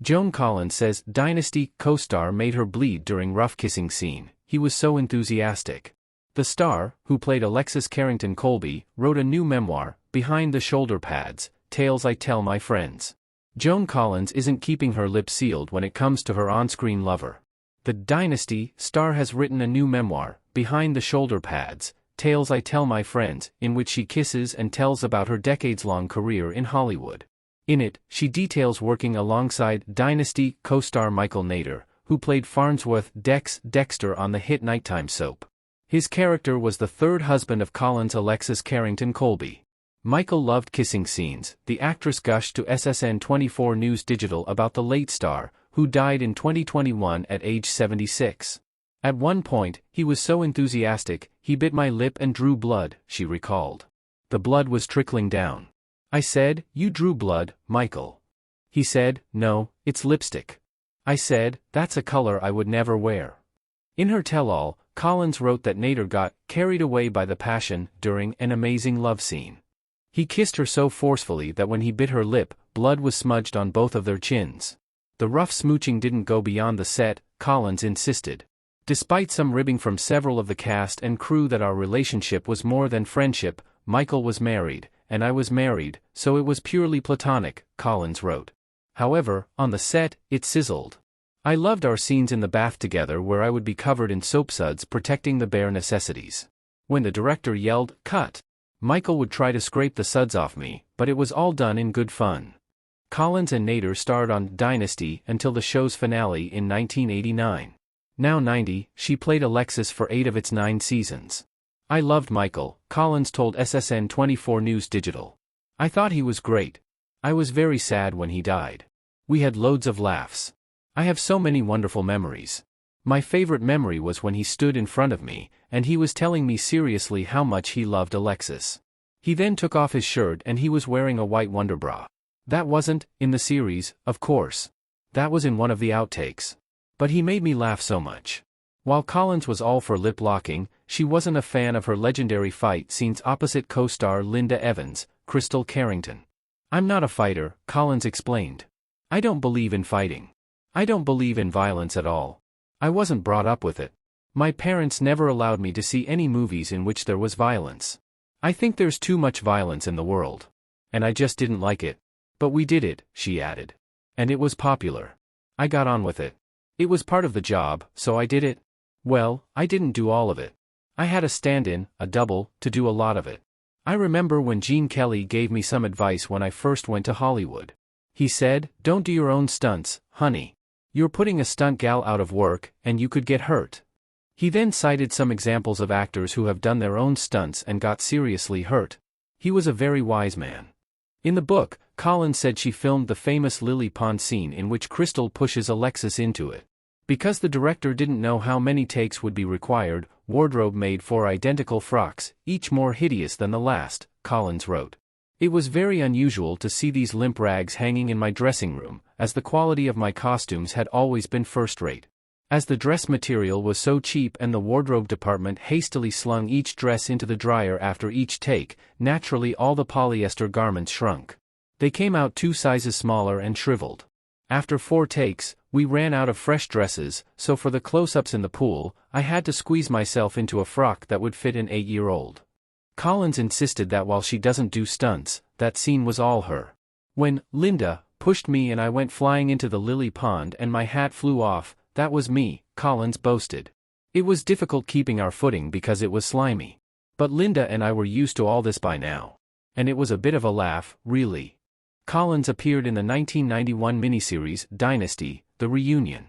Joan Collins says Dynasty co-star made her bleed during rough kissing scene. He was so enthusiastic. The star, who played Alexis Carrington Colby, wrote a new memoir, Behind the Shoulder Pads, Tales I Tell My Friends. Joan Collins isn't keeping her lips sealed when it comes to her on-screen lover. The Dynasty star has written a new memoir, Behind the Shoulder Pads, Tales I Tell My Friends, in which she kisses and tells about her decades-long career in Hollywood. In it, she details working alongside Dynasty co-star Michael Nader, who played Farnsworth Dexter on the hit nighttime soap. His character was the third husband of Collins' Alexis Carrington Colby. Michael loved kissing scenes. The actress gushed to SSN 24 News Digital about the late star, who died in 2021 at age 76. At one point, he was so enthusiastic, he bit my lip and drew blood, she recalled. The blood was trickling down. I said, "You drew blood, Michael." He said, "No, it's lipstick." I said, "That's a color I would never wear." In her tell-all, Collins wrote that Nader got carried away by the passion during an amazing love scene. He kissed her so forcefully that when he bit her lip, blood was smudged on both of their chins. The rough smooching didn't go beyond the set, Collins insisted. Despite some ribbing from several of the cast and crew that our relationship was more than friendship, Michael was married, and I was married, so it was purely platonic, Collins wrote. However, on the set, it sizzled. I loved our scenes in the bath together where I would be covered in soap suds protecting the bare necessities. When the director yelled, "Cut!" Michael would try to scrape the suds off me, but it was all done in good fun. Collins and Nader starred on Dynasty until the show's finale in 1989. Now 90, she played Alexis for 8 of its 9 seasons. I loved Michael, Collins told SSN 24 News Digital. I thought he was great. I was very sad when he died. We had loads of laughs. I have so many wonderful memories. My favorite memory was when he stood in front of me, and he was telling me seriously how much he loved Alexis. He then took off his shirt and he was wearing a white Wonder Bra. That wasn't in the series, of course. That was in one of the outtakes. But he made me laugh so much. While Collins was all for lip-locking, she wasn't a fan of her legendary fight scenes opposite co-star Linda Evans, Crystal Carrington. I'm not a fighter, Collins explained. I don't believe in fighting. I don't believe in violence at all. I wasn't brought up with it. My parents never allowed me to see any movies in which there was violence. I think there's too much violence in the world. And I just didn't like it. But we did it, she added. And it was popular. I got on with it. It was part of the job, so I did it. Well, I didn't do all of it. I had a stand-in, a double, to do a lot of it. I remember when Gene Kelly gave me some advice when I first went to Hollywood. He said, "Don't do your own stunts, honey. You're putting a stunt gal out of work, and you could get hurt." He then cited some examples of actors who have done their own stunts and got seriously hurt. He was a very wise man. In the book, Collins said she filmed the famous lily pond scene in which Crystal pushes Alexis into it. Because the director didn't know how many takes would be required, wardrobe made 4 identical frocks, each more hideous than the last, Collins wrote. It was very unusual to see these limp rags hanging in my dressing room, as the quality of my costumes had always been first-rate. As the dress material was so cheap and the wardrobe department hastily slung each dress into the dryer after each take, naturally all the polyester garments shrunk. They came out 2 sizes smaller and shriveled. After 4 takes, we ran out of fresh dresses, so for the close-ups in the pool, I had to squeeze myself into a frock that would fit an 8-year-old. Collins insisted that while she doesn't do stunts, that scene was all her. When Linda pushed me and I went flying into the lily pond and my hat flew off, that was me, Collins boasted. It was difficult keeping our footing because it was slimy. But Linda and I were used to all this by now. And it was a bit of a laugh, really. Collins appeared in the 1991 miniseries Dynasty, The Reunion.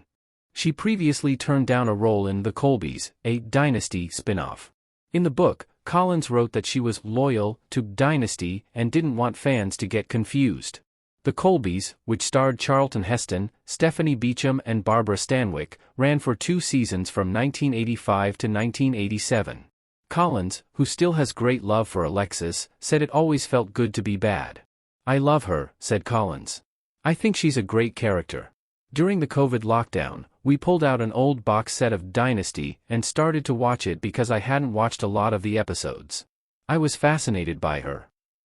She previously turned down a role in The Colbys, a Dynasty spin-off. In the book, Collins wrote that she was loyal to Dynasty and didn't want fans to get confused. The Colbys, which starred Charlton Heston, Stephanie Beacham and Barbara Stanwyck, ran for 2 seasons from 1985 to 1987. Collins, who still has great love for Alexis, said it always felt good to be bad. I love her, said Collins. I think she's a great character. During the COVID lockdown, we pulled out an old box set of Dynasty and started to watch it because I hadn't watched a lot of the episodes. I was fascinated by her.